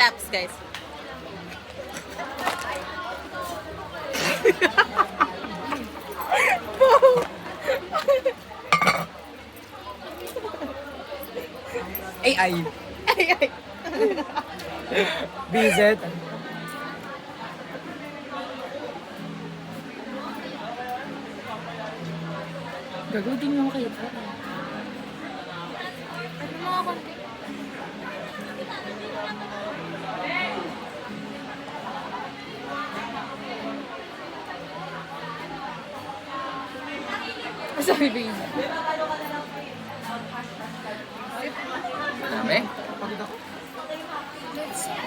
Taps, guys. AI. Ay. BZ. Gagawin din mo kayo. Ano mga konti? Sabi ba yun? Dami?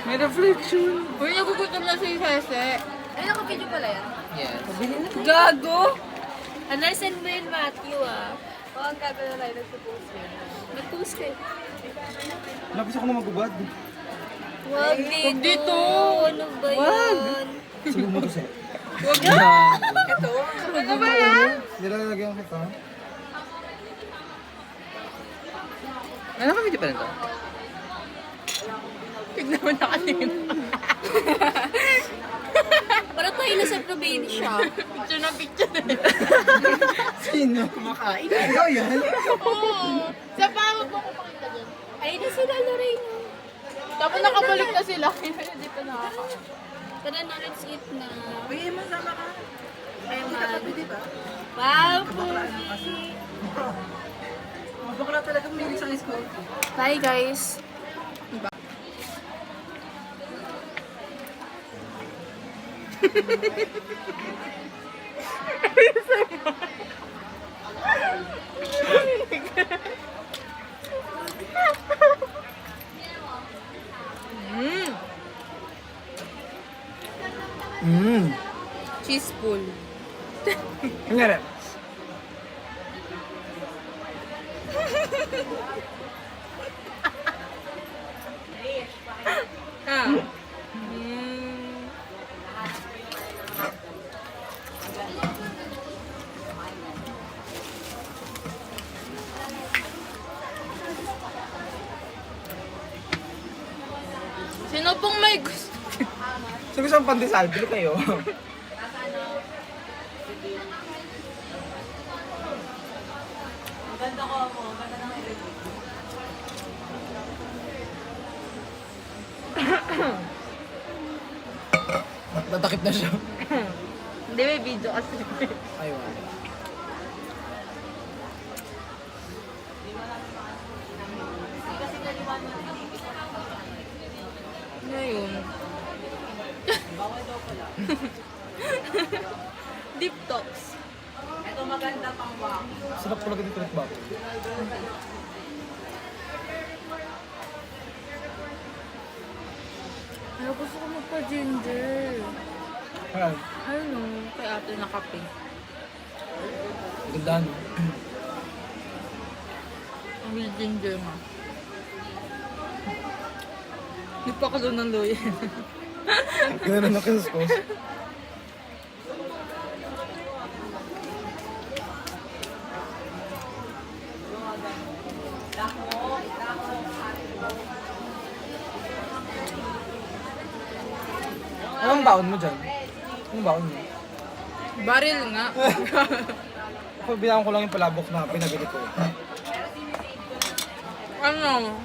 May reflection. Uy, nagugutom na si Sese. Ay, naka-video pala yan. Yes. Gago! Send mo yun, Matthew, ah. O, ang gagawin na tayo, nagpo-post yun. Nag-post kayo. Lapis ako na magubad. Wag dito. dito. Ano ba yan? Sige mo to siya. Huwag na! Ito? Ano ba yan? Nilalagyan kita. Ano kami di pa nito? Tignan mo na kasi yun. Parang tayo na sa probinsya. Picture na picture na. Sino? Kumakain. Ikaw yan? Oo. Sa pawag mo ko pakita dyan. Ay, na sila, Lorena. Tapos nakabalik na sila. Hindi pa nakakain. Tara na, let's eat na. Uy, Emma, sama ka. Eman. Katabi, di ba? Wow, Mabakla talaga milig sa school. Bye, guys. Cheese pool. Nangyari. Ah. Sino pong may gusto? Sige saan pandesal, bili kayo. Tatakip na siya. Hindi, may video kasi. Ayun. Ngayon. Deep talks. Sarap talaga dito ulit ba? Ay, gusto ko magpa-ginger. Ayan. Ano, kay ate na kape. Ganda no? Ang may ginger mo. Hindi pa ka doon ng loya. Ganda na kinuskos. Anong baon mo dyan? Anong baon mo? Baril nga. Ako bilangan ko lang yung palabok na pinabili ko. Ano?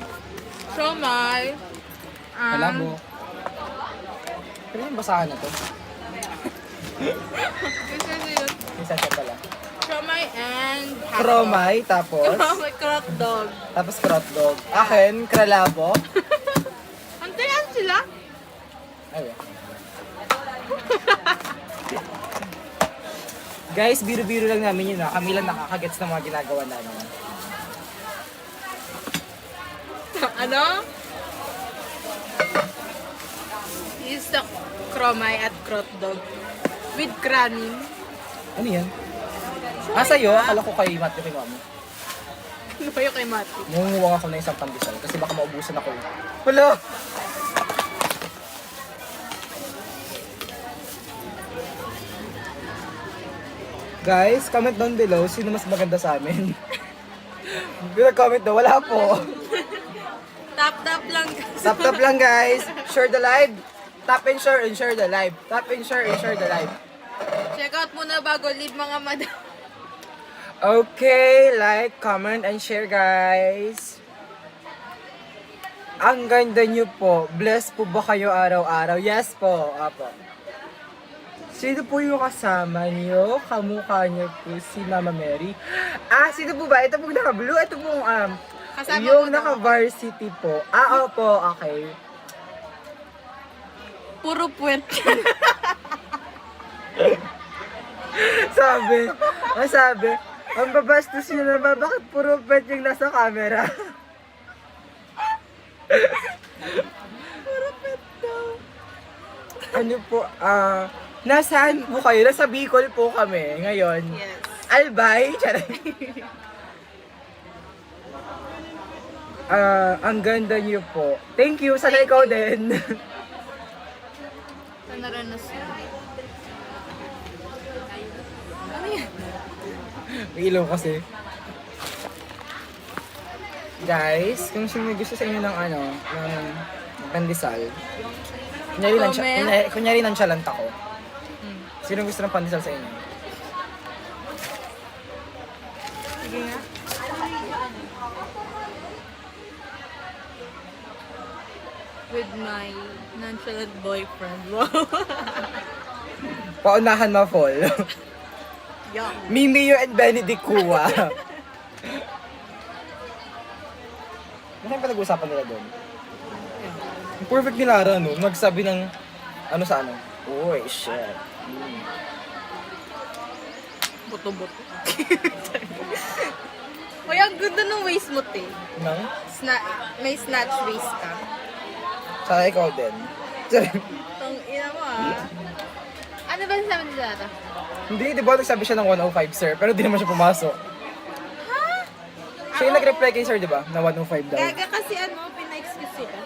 Siomay. Palabok. Pero yung basahan na to. Kasi yun. Isa siya pala. Siomay and hotdog. Kromay, tapos Siomay crot dog. tapos krotdog. Akin, kralabo. Antayan sila. Ayun. Guys, biro-biro lang namin yun ha. Kami lang nakakagets ng mga ginagawa namin. Ano? Is the kromay at crot dog. With cranin. Ano yan? Ah, sa'yo? Akala ko kay Matt yung kinuha mo. Ano ba yung kay Mati? Nangunguwang ako ng isang pandesal kasi baka maubusan ako. Wala! Guys, comment down below sino mas maganda sa amin. Comment daw, wala po. Tap-tap lang. Tap-tap lang guys. Share the live. Tap and share the live. Tap and share the live. Check out muna bago leave mga madam. Okay, like, comment, and share, guys. Ang ganda nyo po. Blessed po ba kayo araw-araw? Yes po. Apo. Sino po yung kasama nyo? Kamukha nyo po si Mama Mary. Ah, sino po ba? Ito pong naka-blue. Ito pong Kasama yung ko daw. naka-varsity po. Ah, opo. Okay. Puro puwet. sabi, ang babastos nyo naman, bakit puro pet yung nasa camera? Puro pet daw. Ano po, nasaan po kayo? Nasa Bicol po kami ngayon. Yes. Albay? Charay. Ang ganda niyo po. Thank you, sana ikaw din. Sa naranas yun. Ano yan? May ilaw kasi. Guys, kung sino gusto sa inyo ng ng pandesal. Kunyari nonchalant ako. Sino gusto ng pandesal sa inyo? Sige nga. With my nonchalant boyfriend. Wow. Paunahan ma-fall. Yuck. Mimio and Benedict Kua. Ano yung pinag-uusapan nila doon? Yung perfect ni Lara, no? Nagsabi ng ano sa ano? Uy, shit. Buto-buto. Uy, ang ganda ng waist mo, te. Nang? May snatch waist ka. Sana ikaw din. Sorry. Tang ina mo, Ano ba sabi ni Zara? Hindi, di ba nagsabi siya ng 105, sir? Pero di naman siya pumasok. Ha? Siya yung nag-reply kay sir, di ba? Na 105 daw. Gaga kasi pina-excuse sila.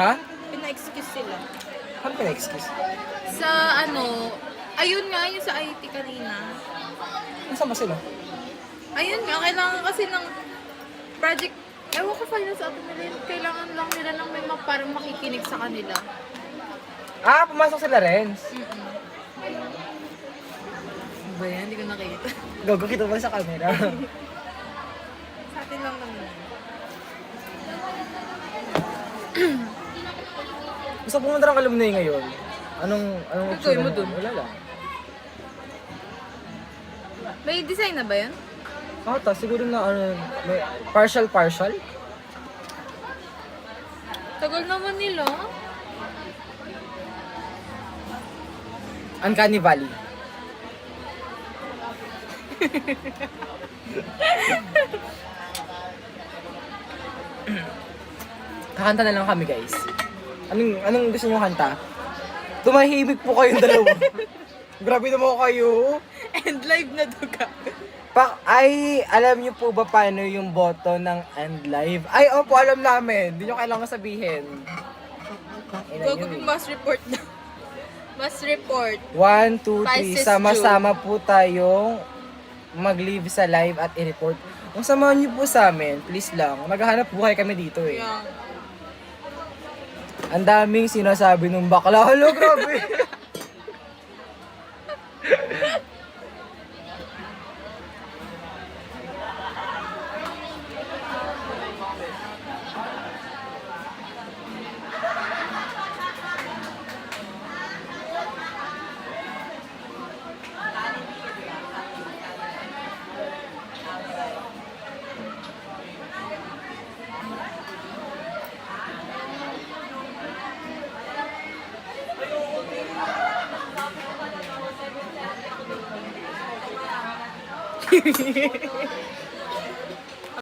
Ha? Pina-excuse sila. Ano pa na-excuse? Sa ayun nga, yung sa IT kanina. Nasaan ba sila? Ayun nga, kailangan kasi ng project. Ewan ko final sa atin nila, kailangan lang nila ng may parang makikinig sa kanila. Ah, pumasok sila, Renz. Ano ba yan? Hindi ko nakita. Gago, kita ba sa camera? Sa atin lang naman. Gusto pumunta ng alumni ngayon. Anong Ano itsura gawin mo mo? dun? Wala lang. May design na ba yan? Ata, siguro na may partial. Tagal naman nila. Uncanny Valley. Kakanta na lang kami, guys. Anong gusto niyo kanta? Tumahimik po kayong dalawa. Grabe naman kayo. And live na duga. Ay, alam niyo po ba paano yung boto ng end live? Ay, opo, alam namin. Hindi niyo kailangan sabihin. Gagawin mass report na. Mass report. 1, 2, 3. Spices Sama-sama po tayong mag-live sa live at i-report. Kung samahan niyo po sa amin, please lang. Maghahanap buhay kami dito eh. Yan. Ang daming sinasabi nung bakla. Hello, grabe.